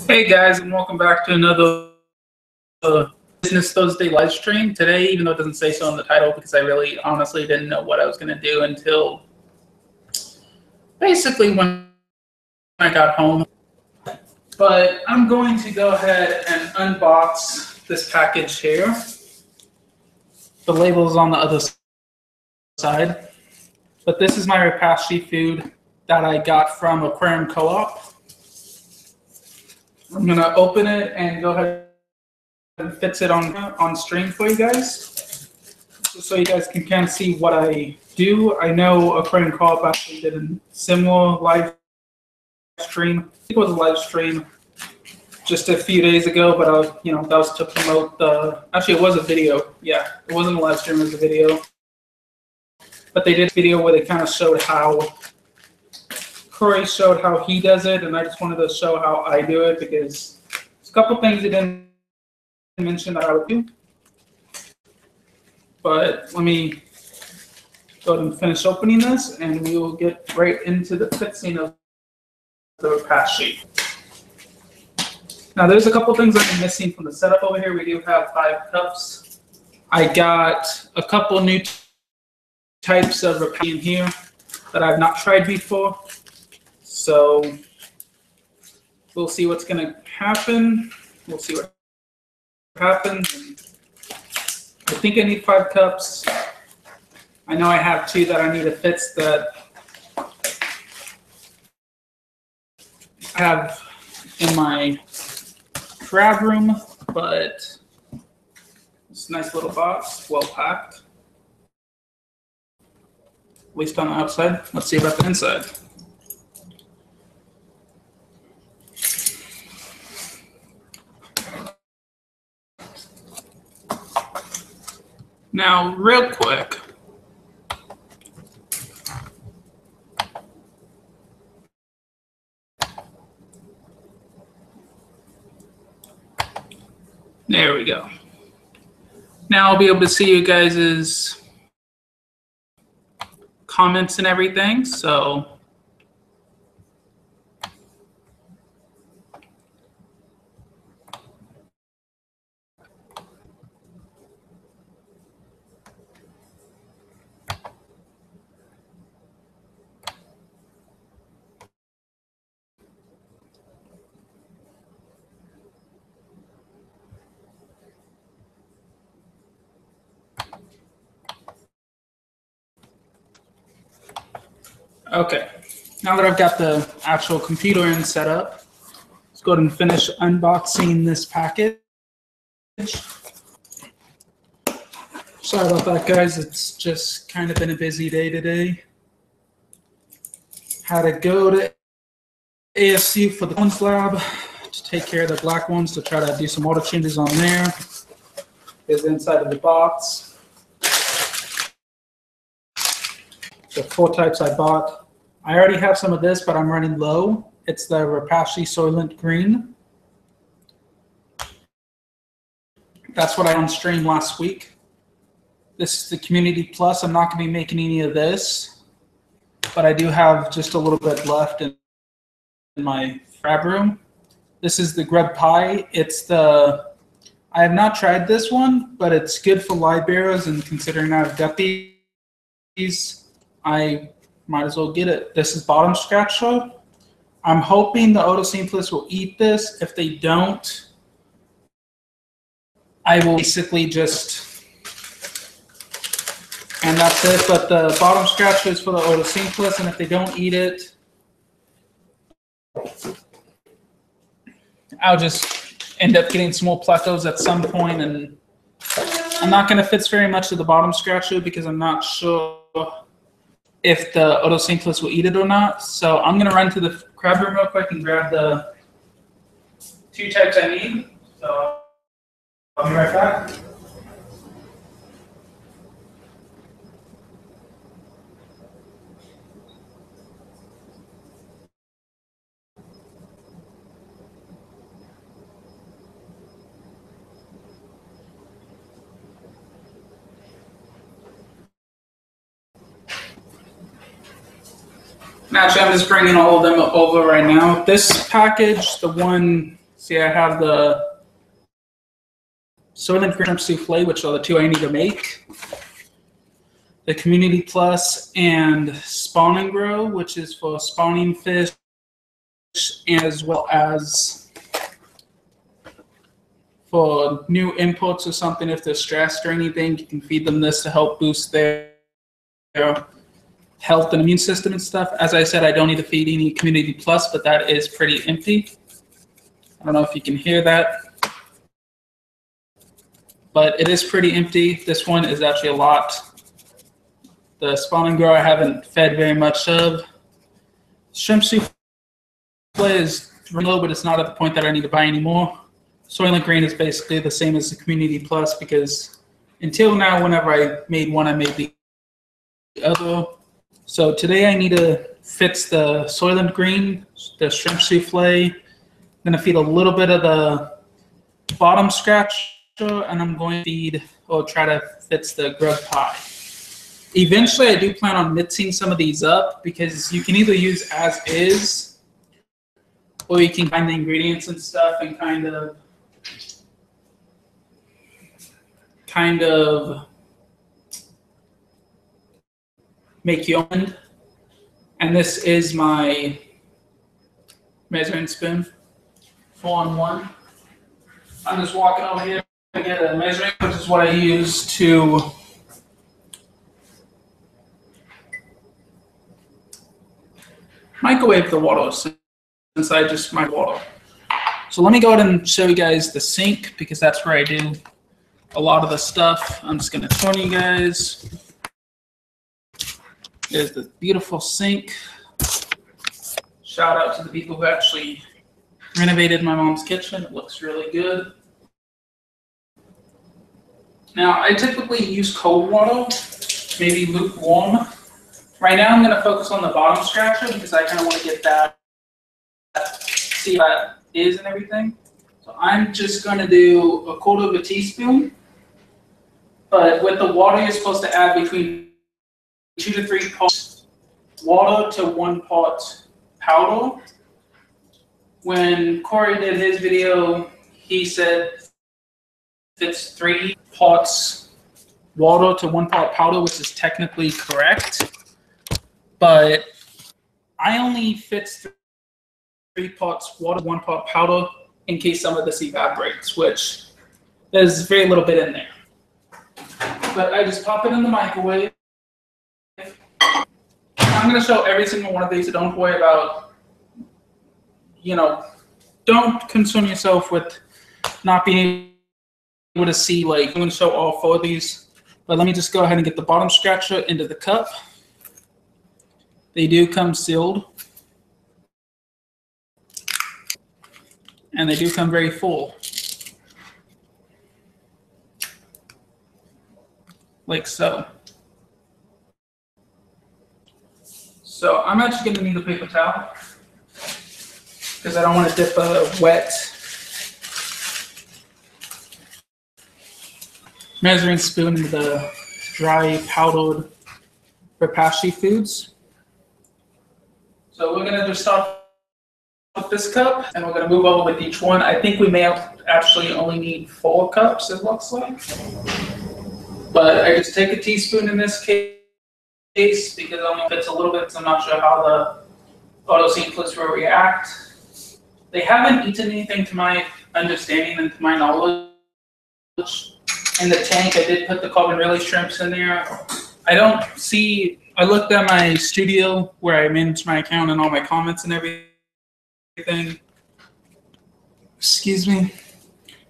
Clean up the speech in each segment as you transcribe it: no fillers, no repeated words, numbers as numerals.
Hey guys, and welcome back to another Business Thursday live stream. Today, even though it doesn't say so in the title, because I really honestly didn't know what I was going to do until basically when I got home. But I'm going to go ahead and unbox this package here. The label is on the other side. But this is my Repashy food that I got from Aquarium Co-op. I'm going to open it and go ahead and fix it on stream for you guys, just so you guys can kind of see what I do. I know Aquarium Co-op actually did a similar live stream. I think it was a live stream just a few days ago, but that was to promote the. Actually, it was a video. Yeah, it wasn't a live stream; it was a video. But they did a video where they kind of showed how Corey showed how he does it, and I just wanted to show how I do it because there's a couple things he didn't mention that I would do. But let me go ahead and finish opening this, and we will get right into the fixing of the Repashy. Now, there's a couple things that I'm missing from the setup over here. We do have 5 cups. I got a couple new types of Repashy in here that I've not tried before. So we'll see what's going to happen. We'll see what happens. I think I need 5 cups. I know I have 2 that I need to fix that I have in my crab room, but it's a nice little box, well packed. At least on the outside. Let's see about the inside. Now, real quick, there we go. Now I'll be able to see you guys' comments and everything, so okay, now that I've got the actual computer in set up, let's go ahead and finish unboxing this package. Sorry about that, guys. It's just kind of been a busy day today. Had to go to ASU for the ones lab to take care of the black ones, to try to do some auto changes on there. Here's the inside of the box. The 4 types I bought. I already have some of this, but I'm running low. It's the Repashy Soylent Green. That's what I on stream last week. This is the Community Plus. I'm not going to be making any of this, but I do have just a little bit left in my crab room. This is the Grub Pie. I have not tried this one, but it's good for live bearers, and considering I've got these, I might as well get it. This is bottom scratcher. I'm hoping the Otosynthesis will eat this. If they don't, I will basically just, and that's it. But the bottom scratcher is for the Otosynthesis, and if they don't eat it, I'll just end up getting some more plecos at some point, and I'm not going to fix very much of the bottom scratcher because I'm not sure if the Otosynthesis will eat it or not. So I'm going to run to the crab room real quick and grab the 2 types I need. So I'll be right back. Actually, I'm just bringing all of them over right now. This package, the one See, I have the Soylent Green Shrimp Souffle, which are the two I need to make. The Community Plus and Spawn and Grow, which is for spawning fish, as well as for new imports or something. If they're stressed or anything, you can feed them this to help boost their health and immune system and stuff. As I said, I don't need to feed any Community Plus, but that is pretty empty. I don't know if you can hear that, but it is pretty empty. This one is actually a lot. The Spawn and Grow I haven't fed very much of. Shrimp Souffle is low, but it's not at the point that I need to buy anymore. Soylent Green is basically the same as the Community Plus, because until now, whenever I made one, I made the other. So today I need to fix the Soylent Green, the Shrimp Souffle. I'm going to feed a little bit of the bottom scratcher, and I'm going to feed or try to fix the grub pie. Eventually, I do plan on mixing some of these up, because you can either use as is, or you can find the ingredients and stuff and kind of make your own. And this is my measuring spoon, 4-in-1. I'm just walking over here to get a measuring, which is what I use to microwave the water, since I just microwave water. So let me go ahead and show you guys the sink, because that's where I do a lot of the stuff. I'm just going to show you guys. There's the beautiful sink. Shout out to the people who actually renovated my mom's kitchen. It looks really good. Now, I typically use cold water, maybe lukewarm. Right now, I'm going to focus on the bottom scratcher, because I kind of want to get that, see how that is and everything. So I'm just going to do 1/4 teaspoon. But with the water, you're supposed to add between 2 to 3 parts water to 1 part powder. When Corey did his video, he said it's 3 parts water to 1 part powder, which is technically correct. But I only fix 3 parts water, 1 part powder, in case some of this evaporates, which there's very little bit in there. But I just pop it in the microwave. I'm going to show every single one of these, so don't worry about, don't concern yourself with not being able to see, like, I'm going to show all 4 of these. But let me just go ahead and get the bottom scratcher into the cup. They do come sealed. And they do come very full. Like so. So I'm actually going to need a paper towel, because I don't want to dip a wet measuring spoon into the dry powdered Repashy Foods. So we're going to just start with this cup, and we're going to move over with each one. I think we may actually only need 4 cups, it looks like. But I just take a teaspoon in this case, because it only fits a little bit, because I'm not sure how the autosynthesis will react. They haven't eaten anything, to my understanding and to my knowledge. In the tank, I did put the carbon relay shrimps in there. I looked at my studio where I manage my account and all my comments and everything. Excuse me.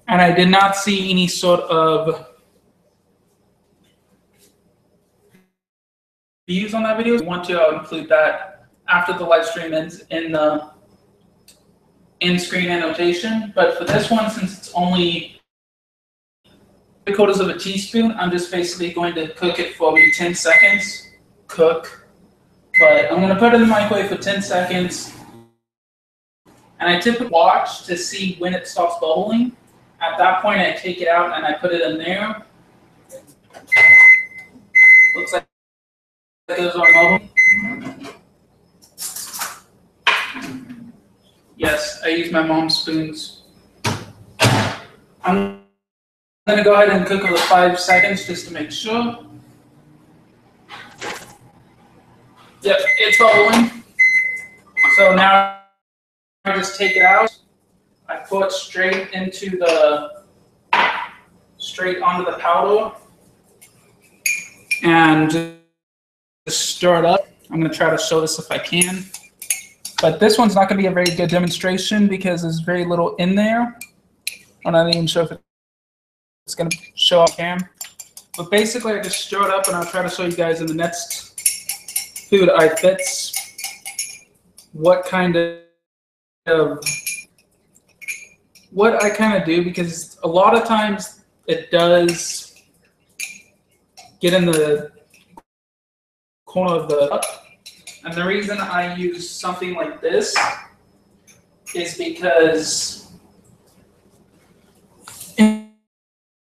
And I did not see any sort of views on that video. If you want to, I'll include that after the live stream ends in the in-screen annotation. But for this one, since it's only 3/4 of a teaspoon, I'm just basically going to cook it for maybe 10 seconds. Cook. But I'm going to put it in the microwave for 10 seconds. And I typically watch to see when it stops bubbling. At that point, I take it out and I put it in there. Looks like those are bubbling. Yes, I use my mom's spoons. I'm going to go ahead and cook it with 5 seconds just to make sure. Yep, it's bubbling. So now I just take it out. I pour it straight onto the powder and just stir it up. I'm going to try to show this if I can. But this one's not going to be a very good demonstration because there's very little in there. I'm not even sure if it's going to show on cam. But basically, I just stir it up, and I'll try to show you guys in the next food I fits what I do, because a lot of times it does get in the corner of the cup. And the reason I use something like this is because, in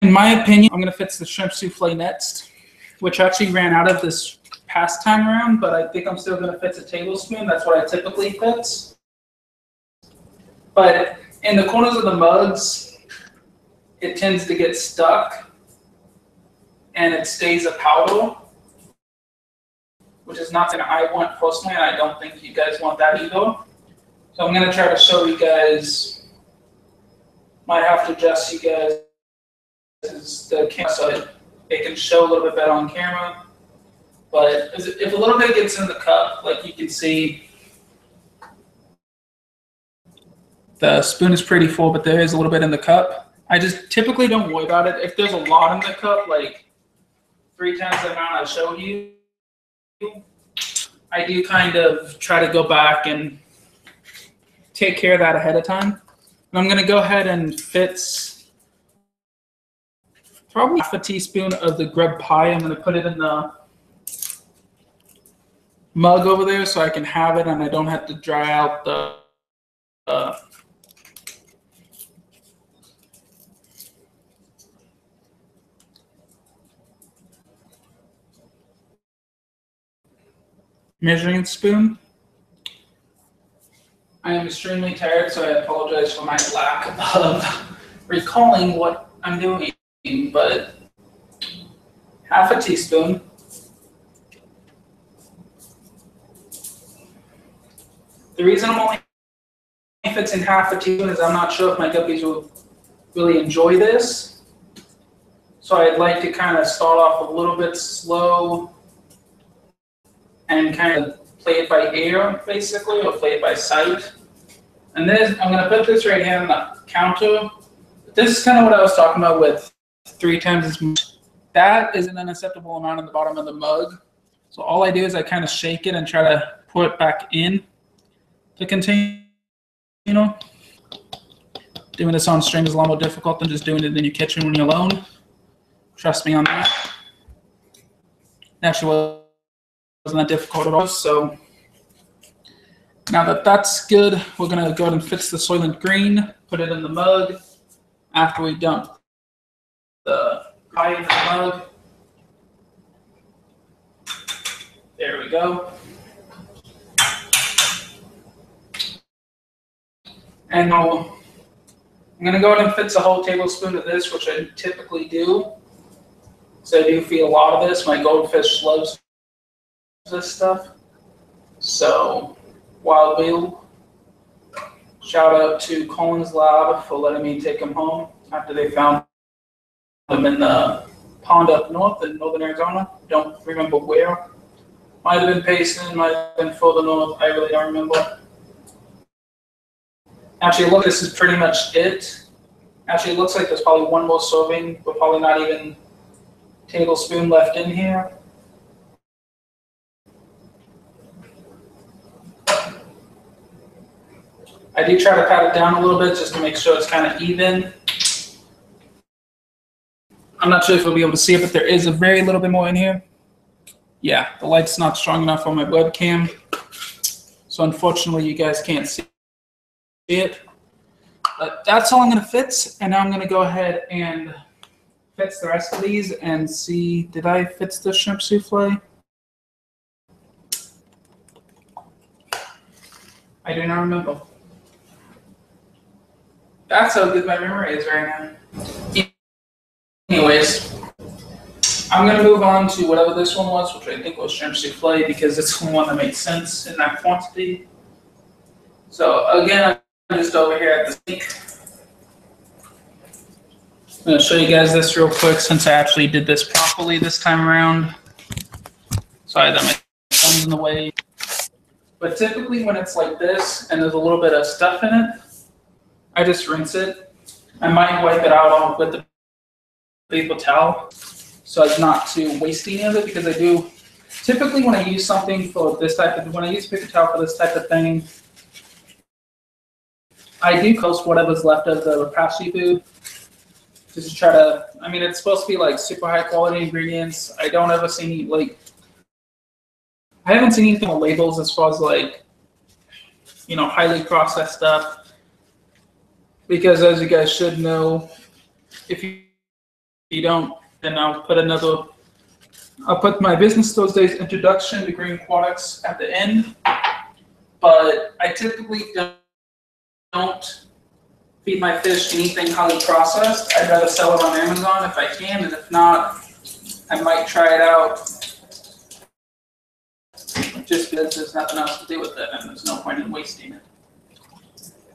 my opinion, I'm going to fix the shrimp souffle next, which actually ran out of this past time around, but I think I'm still going to fix a tablespoon. That's what I typically fix. But in the corners of the mugs, it tends to get stuck and it stays a powder, which is not something I want personally, and I don't think you guys want that either. So I'm going to try to show you guys, might have to adjust you guys the camera so it can show a little bit better on camera. But if a little bit gets in the cup, like you can see, the spoon is pretty full, but there is a little bit in the cup. I just typically don't worry about it. If there's a lot in the cup, like 3 times the amount I showed you, I do kind of try to go back and take care of that ahead of time. And I'm going to go ahead and fix probably half a teaspoon of the grub pie. I'm going to put it in the mug over there so I can have it and I don't have to dry out the measuring spoon. I am extremely tired, so I apologize for my lack of recalling what I'm doing, but half a teaspoon. The reason I'm only fixing half a teaspoon is I'm not sure if my guppies will really enjoy this. So I'd like to kind of start off a little bit slow and kind of play it by ear, basically, or play it by sight. And then I'm going to put this right here on the counter. This is kind of what I was talking about with 3 times as much. That is an unacceptable amount on the bottom of the mug. So all I do is I kind of shake it and try to pour it back in the container. Doing this on stream is a lot more difficult than just doing it in your kitchen when you're alone. Trust me on that. Actually, wasn't that difficult at all. So now that that's good, we're going to go ahead and fix the Soylent Green, put it in the mug. After we dump the pie in the mug. There we go. And now I'm going to go ahead and fix a whole tablespoon of this, which I typically do. So I do feed a lot of this. My goldfish loves this stuff. So Wild Bill, shout out to Colin's Lab for letting me take him home after they found him in the pond up north in northern Arizona. Don't remember where. Might have been Payson, might have been further north. I really don't remember. Actually, look, this is pretty much it. Actually, it looks like there's probably one more serving, but probably not even tablespoon left in here. I do try to pat it down a little bit just to make sure it's kind of even. I'm not sure if you'll be able to see it, but there is a very little bit more in here. Yeah, the light's not strong enough on my webcam. So unfortunately, you guys can't see it. But that's all I'm going to fix. And now I'm going to go ahead and fix the rest of these and see, did I fix the shrimp souffle? I do not remember. That's how good my memory is right now. Anyways, I'm going to move on to whatever this one was, which I think was shrimp souffle, because it's the one that makes sense in that quantity. So again, I'm just over here at the sink. I'm going to show you guys this real quick since I actually did this properly this time around. Sorry that my phone's in the way. But typically when it's like this and there's a little bit of stuff in it, I just rinse it. I might wipe it out with the paper towel so as not to waste any of it, because I do typically when I use something for this type of, when I use paper towel for this type of thing, I do post whatever's left of the Repashy food. Just to try to, I mean, it's supposed to be like super high quality ingredients. I don't ever see any, like, I haven't seen anything on labels as far as like, you know, highly processed stuff. Because as you guys should know, if you don't, then I'll put my business those days introduction to green products at the end. But I typically don't feed my fish anything highly processed. I'd rather sell it on Amazon if I can, and if not, I might try it out just because there's nothing else to do with it and there's no point in wasting it.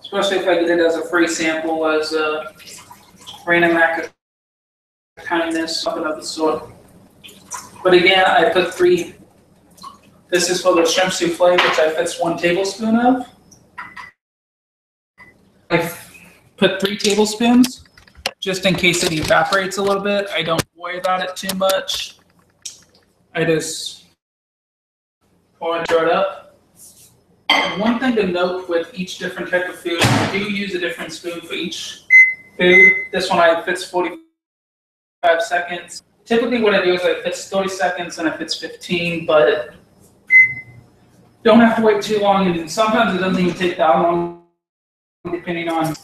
Especially if I get it as a free sample, as a random act of kindness, something of the sort. But again, I put 3, this is for the shrimp souffle, which I fits 1 tablespoon of. I put 3 tablespoons, just in case it evaporates a little bit. I don't worry about it too much. I just pour it up. And one thing to note with each different type of food, I do use a different spoon for each food. This one I fits 45 seconds. Typically what I do is I fits 30 seconds and I fits 15, but don't have to wait too long. And sometimes it doesn't even take that long, depending on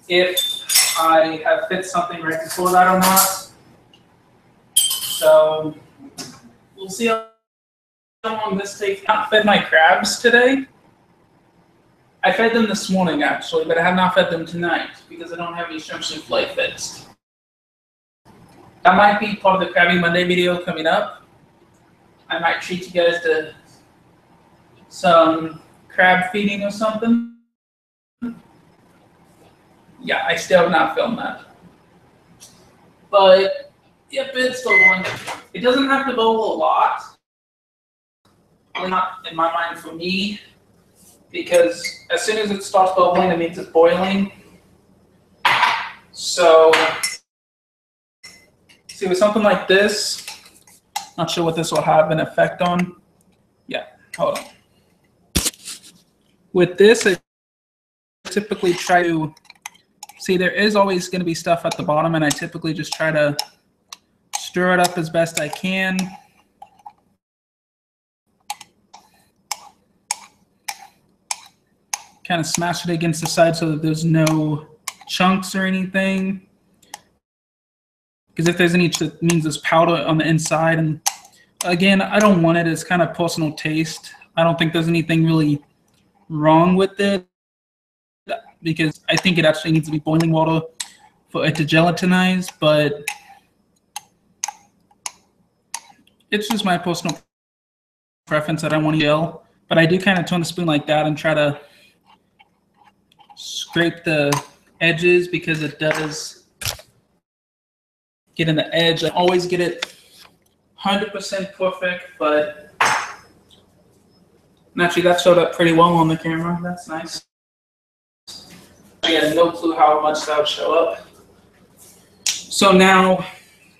if I have fit something right before that or not. So we'll see how long this takes. I not fed my crabs today. I fed them this morning actually, but I have not fed them tonight because I don't have any shrimp souffle fixed. That might be part of the Krabby Monday video coming up. I might treat you guys to some crab feeding or something. Yeah, I still have not filmed that. But, yep, it's still going. It doesn't have to boil a lot. Not in my mind for me, because as soon as it starts bubbling, it means it's boiling. So, see, with something like this, not sure what this will have an effect on. Yeah, hold on. With this, I typically try to, see, there is always going to be stuff at the bottom, and I typically just try to stir it up as best I can. Kind of smash it against the side so that there's no chunks or anything. Because if there's any, it means there's powder on the inside. And again, I don't want it. It's kind of personal taste. I don't think there's anything really wrong with it, because I think it actually needs to be boiling water for it to gelatinize. But it's just my personal preference that I want to gel. But I do kind of turn the spoon like that and try to scrape the edges, because it does get in the edge. I always get it 100% perfect, but actually that showed up pretty well on the camera. That's nice. I had no clue how much that would show up. So now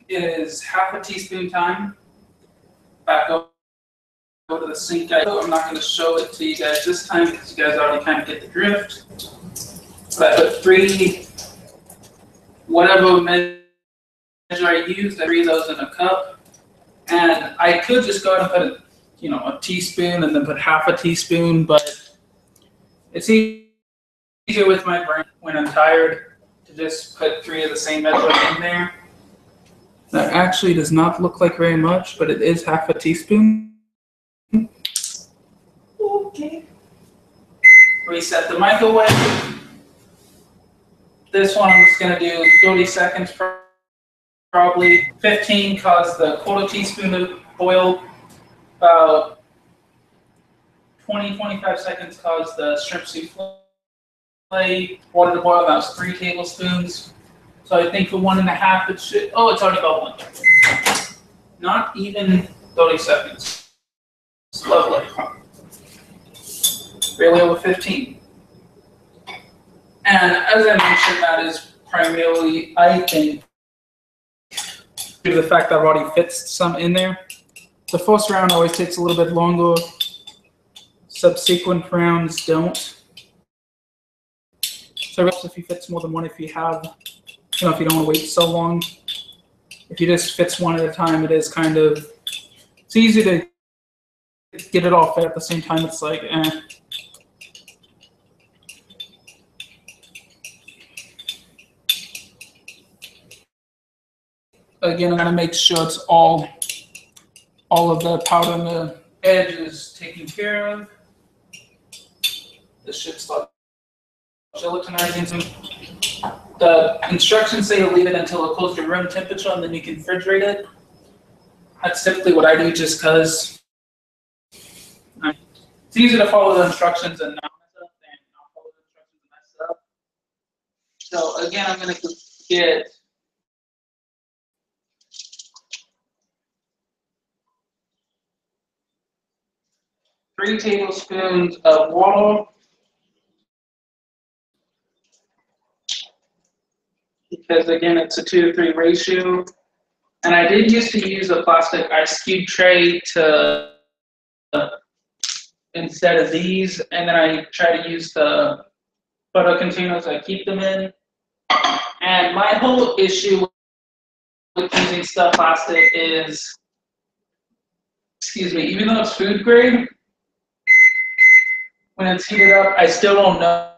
it is half a teaspoon time. Back over to the sink. I'm not going to show it to you guys this time because you guys already kind of get the drift. But I put 3, whatever measure I used, I 3 of those in a cup. And I could just go ahead and put a teaspoon and then put half a teaspoon, but it's easier with my brain when I'm tired to just put 3 of the same measure in there. That actually does not look like very much, but it is half a teaspoon. Okay. Reset the microwave. This one I'm just going to do 30 seconds, probably 15, cause the quarter teaspoon of oil, about 20-25 seconds, cause the shrimp souffle. Water to boil, about 3 tablespoons. So I think for 1.5 it should, oh, it's already bubbling. Not even 30 seconds. It's lovely. Barely over 15. And as I mentioned, that is primarily, I think, due to the fact that I've already fit some in there. The first round always takes a little bit longer. Subsequent rounds don't. So if you fit more than one, if you have, if you don't want to wait so long. If you just fits one at a time, it is kind of, it's easy to get it all fit at the same time. It's like, eh. Again, I'm gonna make sure it's all of the powder on the edge is taken care of. This should start gelatinizing. The instructions say to leave it until it close to room temperature and then you can refrigerate it. That's typically what I do just because it's easy to follow the instructions and not mess up than not follow the instructions and mess up. So again, I'm going to get three tablespoons of water. Because again, it's a 2-to-3 ratio. And I did used to use a plastic ice cube tray to instead of these, and then I try to use the butter containers I keep them in. And my whole issue with using stuffed plastic is, excuse me, even though it's food grade, when it's heated up, I still don't know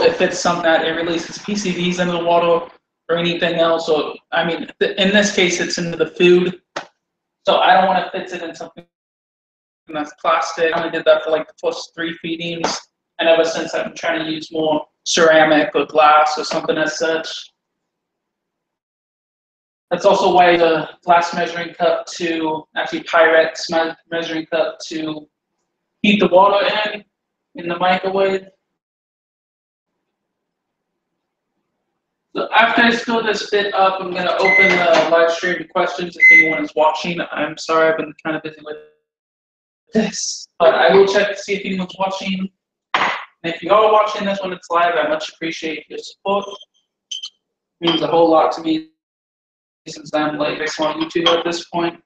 if it's something that it releases PCBs into the water or anything else. Or I mean, in this case, it's into the food, so I don't want to fix it in something that's plastic. I only did that for like the first 3 feedings, and ever since I've been trying to use more ceramic or glass or something as such. That's also why the glass measuring cup to, actually Pyrex measuring cup to heat the water in the microwave. So after I stir this bit up, I'm gonna open the live stream to questions if anyone is watching. I'm sorry, I've been kind of busy with this, but I will check to see if anyone's watching. And if you are watching this when it's live, I much appreciate your support. It means a whole lot to me since I'm like on YouTube at this point.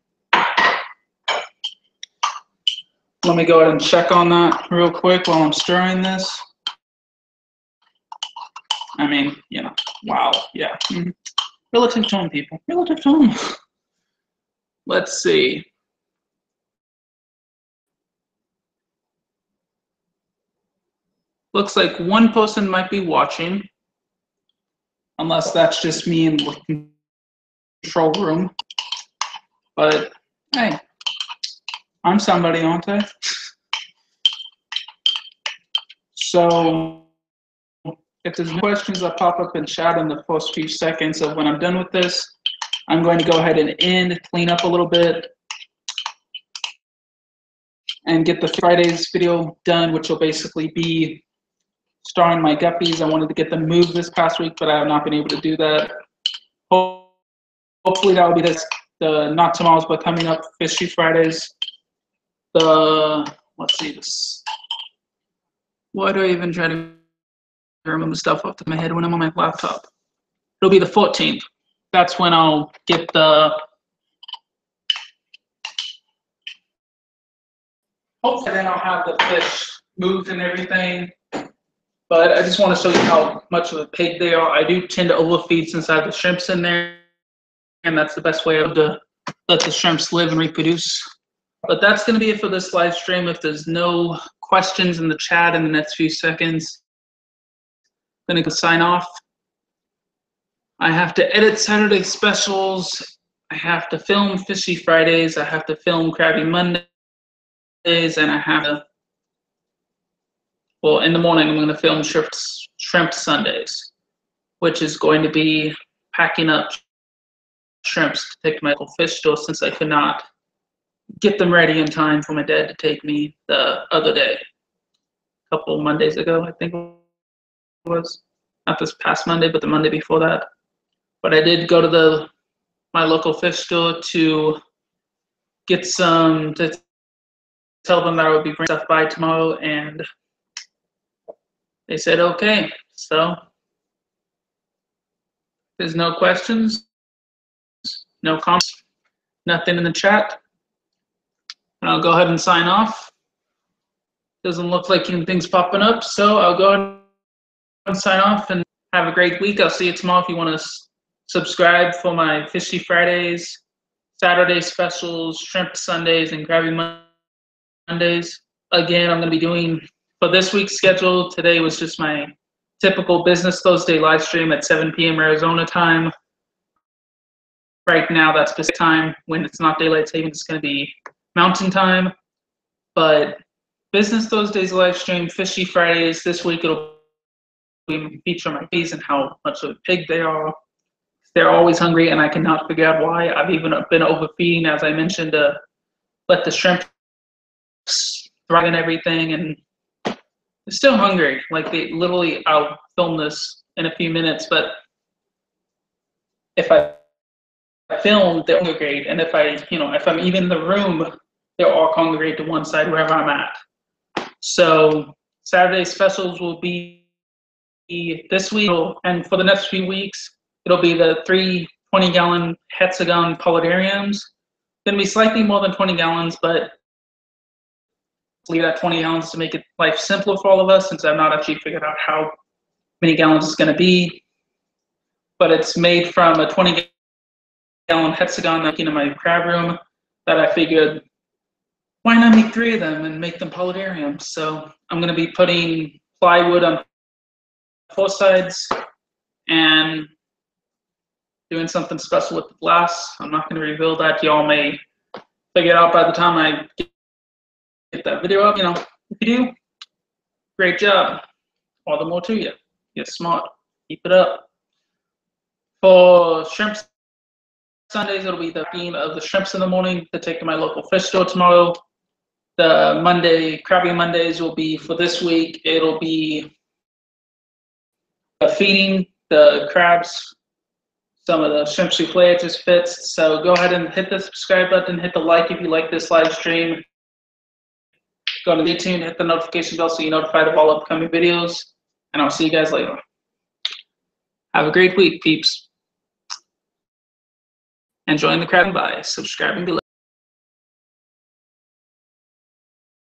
Let me go ahead and check on that real quick while I'm stirring this. I mean, you know, wow, yeah. Relative tone, people, relative tone. Let's see. Looks like one person might be watching, unless that's just me in the control room. But hey, I'm somebody, aren't I? So if there's questions that pop up in chat in the first few seconds of when I'm done with this, I'm going to go ahead and end, clean up a little bit, and get the Friday's video done, which will basically be starring my guppies. I wanted to get them moved this past week, but I have not been able to do that. Hopefully that will be this, the not tomorrow's, but coming up Fishy Fridays. The, let's see this. Why do I even try to remember stuff off the top of my head when I'm on my laptop? It'll be the 14th. That's when I'll get the, hopefully then I'll have the fish moved and everything. But I just want to show you how much of a pig they are. I do tend to overfeed since I have the shrimps in there, and that's the best way to let the shrimps live and reproduce. But that's going to be it for this live stream. If there's no questions in the chat in the next few seconds, I'm going to sign off. I have to edit Saturday specials. I have to film Fishy Fridays. I have to film Crabby Mondays, and I have to, well, in the morning I'm going to film Shrimp Sundays. which is going to be packing up shrimps to take to my local fish store since I could not get them ready in time for my dad to take me the other day. A couple Mondays ago, I think it was. Not this past Monday, but the Monday before that. But I did go to my local fish store to get some, to tell them that I would be bringing stuff by tomorrow, and they said okay. So there's no questions, no comments, nothing in the chat. And I'll go ahead and sign off. Doesn't look like anything's popping up, so I'll go ahead and sign off and have a great week. I'll see you tomorrow. If you want to subscribe for my Fishy Fridays, Saturday specials, Shrimp Sundays, and Crabby Mondays. Again, I'm going to be doing, for this week's schedule, today was just my typical Business Thursday live stream at 7 p.m. Arizona time. Right now, that's Pacific time. When it's not daylight savings, it's going to be Mountain time. But Business Thursdays live stream, Fishy Fridays, this week it'll be feature my bees and how much of a pig they are. They're always hungry, and I cannot figure out why. I've even been overfeeding, as I mentioned, to let the shrimp thrive and everything, and they're still hungry. Like, they literally, I'll film this in a few minutes, but if I film, they're hungry, and if I'm even in the room, they're all congregate to one side wherever I'm at. So Saturday specials will be this week, and for the next few weeks, it'll be the 3 20-gallon hexagon polydariums. Going to be slightly more than 20 gallons, but leave that 20 gallons to make it life simpler for all of us, since I've not actually figured out how many gallons it's going to be. But it's made from a 20-gallon hexagon that in my crab room that I figured, why not make 3 of them and make them polydariums? So I'm going to be putting plywood on 4 sides and doing something special with the glass. I'm not going to reveal that. Y'all may figure it out by the time I get that video up. If you do, great job. All the more to you. You're smart. Keep it up. For Shrimp Sundays, it'll be the theme of the shrimps in the morning to take to my local fish store tomorrow. The Crabby Mondays will be, for this week, it'll be feeding the crabs some of the shrimp souffle it just fits. So go ahead and hit the subscribe button, hit the like if you like this live stream. Go to YouTube, hit the notification bell so you're notified of all upcoming videos, and I'll see you guys later. Have a great week, peeps. And join the crowd by subscribing below.